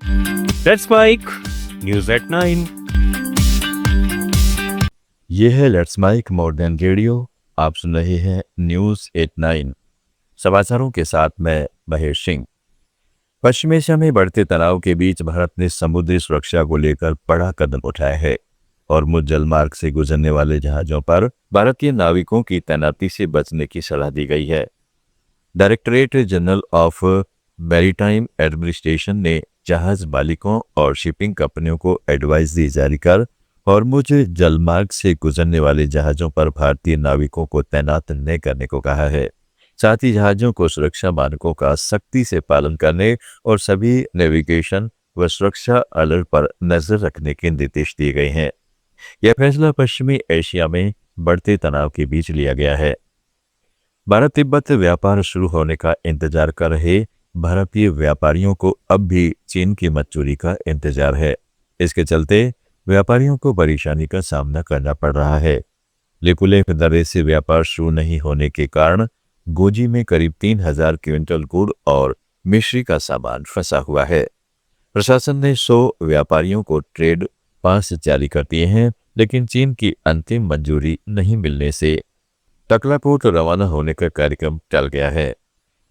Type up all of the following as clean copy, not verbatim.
Let's mic news at 9। ये है let's mic more than radio. आप सुन रहे हैं न्यूज 89 समाचारों के साथ मैं महेश सिंह। पश्चिम एशिया में बढ़ते तनाव के बीच भारत ने समुद्री सुरक्षा को लेकर बड़ा कदम उठाया है और मुझ जलमार्ग से गुजरने वाले जहाजों पर भारतीय नाविकों की तैनाती से बचने की सलाह दी गई है। Directorate general of maritime administration ने जहाज मालिकों और शिपिंग कंपनियों को एडवाइजरी जारी कर हॉर्मुज जलमार्ग से गुजरने वाले जहाजों पर भारतीय नाविकों को तैनात न करने को कहा है। साथ ही जहाजों को सुरक्षा मानकों का सख्ती से पालन करने और सभी नेविगेशन व सुरक्षा अलर्ट पर नजर रखने के निर्देश दिए गए हैं। यह फैसला पश्चिमी एशिया में बढ़ते तनाव के बीच लिया गया है। भारत तिब्बत व्यापार शुरू होने का इंतजार कर रहे भारतीय व्यापारियों को अब भी चीन की मजदूरी का इंतजार है। इसके चलते व्यापारियों को परेशानी का सामना करना पड़ रहा है। लिपुलेख दरे से व्यापार शुरू नहीं होने के कारण गोजी में करीब 3000 क्विंटल गुड़ और मिश्री का सामान फंसा हुआ है। प्रशासन ने 100 व्यापारियों को ट्रेड पास जारी कर दिए हैं, लेकिन चीन की अंतिम मंजूरी नहीं मिलने से टकलापोर्ट रवाना होने का कार्यक्रम टल गया है।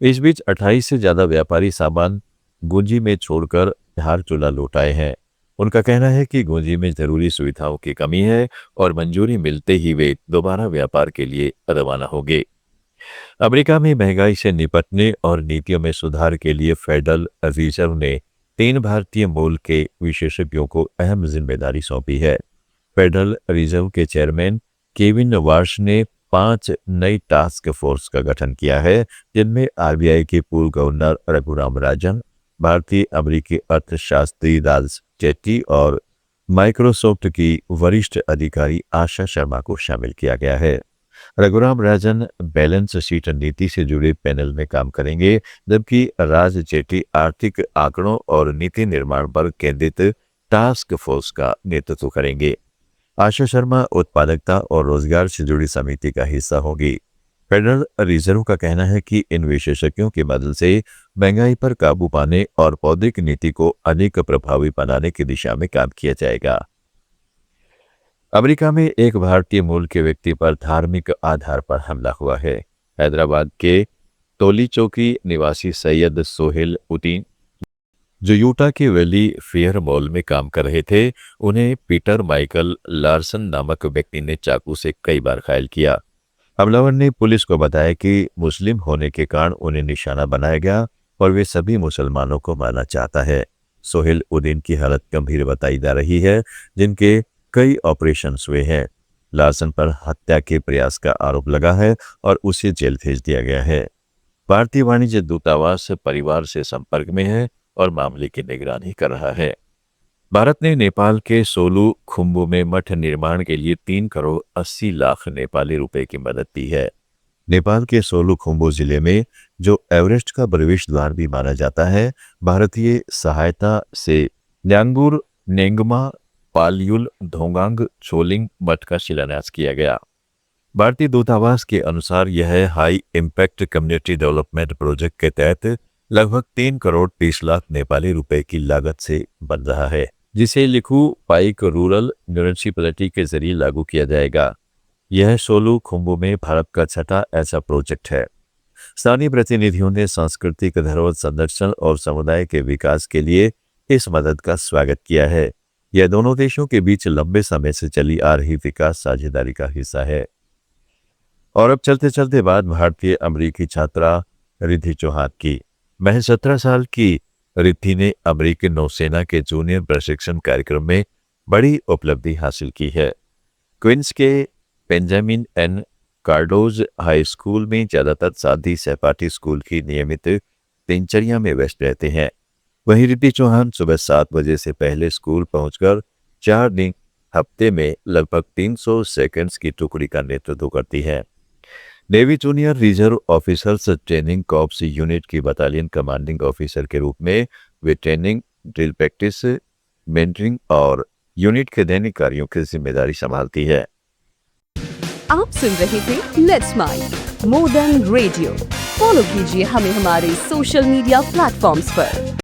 इस बीच 28 से ज्यादा व्यापारी सामान गुंजी में छोड़कर धारचूला लौट आए हैं। उनका कहना है कि गुंजी में जरूरी सुविधाओं की कमी है और मंजूरी मिलते ही वे दोबारा व्यापार के लिए रवाना होंगे। अमेरिका में महंगाई से निपटने और नीतियों में सुधार के लिए फेडरल रिजर्व ने 3 भारतीय मूल के विशेषज्ञों को अहम जिम्मेदारी सौंपी है। फेडरल रिजर्व के चेयरमैन केविन वार्श ने 5 नई टास्क फोर्स का गठन किया है, जिनमें आरबीआई के पूर्व गवर्नर रघुराम राजन, भारतीय अमेरिकी अर्थशास्त्री राज जेटली और माइक्रोसॉफ्ट की वरिष्ठ अधिकारी आशा शर्मा को शामिल किया गया है। रघुराम राजन बैलेंस शीट नीति से जुड़े पैनल में काम करेंगे, जबकि राज जेटली आर्थिक आंकड़ों और नीति निर्माण पर केंद्रित टास्क फोर्स का नेतृत्व करेंगे। आशा शर्मा उत्पादकता और रोजगार से जुड़ी समिति का हिस्सा होगी। फेडरल रिजर्व का कहना है कि इन विशेषज्ञों की मदद से महंगाई पर काबू पाने और मौद्रिक नीति को अधिक प्रभावी बनाने की दिशा में काम किया जाएगा। अमेरिका में एक भारतीय मूल के व्यक्ति पर धार्मिक आधार पर हमला हुआ है। हैदराबाद के तोलीचौकी निवासी सैयद सोहेल उद्दीन, जो यूटा के वैली फेयर मॉल में काम कर रहे थे, उन्हें पीटर माइकल लार्सन नामक व्यक्ति ने चाकू से कई बार घायल किया। हमलावर ने पुलिस को बताया कि मुस्लिम होने के कारण उन्हें निशाना बनाया गया और वे सभी मुसलमानों को मारना चाहता है। सोहेल उद्दीन की हालत गंभीर बताई जा रही है, जिनके कई ऑपरेशन हुए हैं। लार्सन पर हत्या के प्रयास का आरोप लगा है और उसे जेल भेज दिया गया है। भारतीय वाणिज्य दूतावास परिवार से संपर्क में है और मामले की निगरानी कर रहा है। भारत ने नेपाल के सोलू खुम्बू में मठ निर्माण के लिए 3 करोड़ 80 लाख नेपाली रुपए की मदद दी है। नेपाल के सोलू खुम्बू जिले में, जो एवरेस्ट का प्रवेश द्वार भी माना जाता है, भारतीय सहायता से न्यांगुर नेंगमा पालयुल धोंगांग छोलिंग मठ का शिलान्यास किया गया। भारतीय दूतावास के अनुसार यह high impact community development project के तहत लगभग 3 करोड़ 30 लाख नेपाली रुपए की लागत से बन रहा है, जिसे लिखू पाइक रूरल म्यूनिसिपैलिटी के जरिए लागू किया जाएगा। यह सोलू खुम्बू में भारत का 6ठा ऐसा प्रोजेक्ट है। स्थानीय प्रतिनिधियों ने सांस्कृतिक धरोहर संरक्षण और समुदाय के विकास के लिए इस मदद का स्वागत किया है। यह दोनों देशों के बीच लंबे समय से चली आ रही विकास साझेदारी का हिस्सा है। और अब चलते चलते बात भारतीय अमेरिकी छात्रा रिद्धि चौहान की। महज 17 साल की रिद्धि ने अमेरिकी नौसेना के जूनियर प्रशिक्षण कार्यक्रम में बड़ी उपलब्धि हासिल की है। क्वींस के Benjamin N Cardozo high school में ज्यादातर साथी सहपाठी स्कूल की नियमित दिनचर्या में व्यस्त रहते हैं। वहीं रिद्धि चौहान सुबह 7 बजे से पहले स्कूल पहुंचकर 4 दिन हफ्ते में लगभग 300 सेकंड्स की टुकड़ी का नेतृत्व करती है। Navy junior reserve officers training corps unit की बटालियन कमांडिंग ऑफिसर के रूप में वे ट्रेनिंग, ड्रिल प्रैक्टिस, मेंटरिंग और यूनिट के दैनिक कार्यों की जिम्मेदारी संभालती है। आप सुन रहे थे let's mic more than radio. Follow कीजिए हमें हमारे सोशल मीडिया प्लेटफॉर्म्स पर।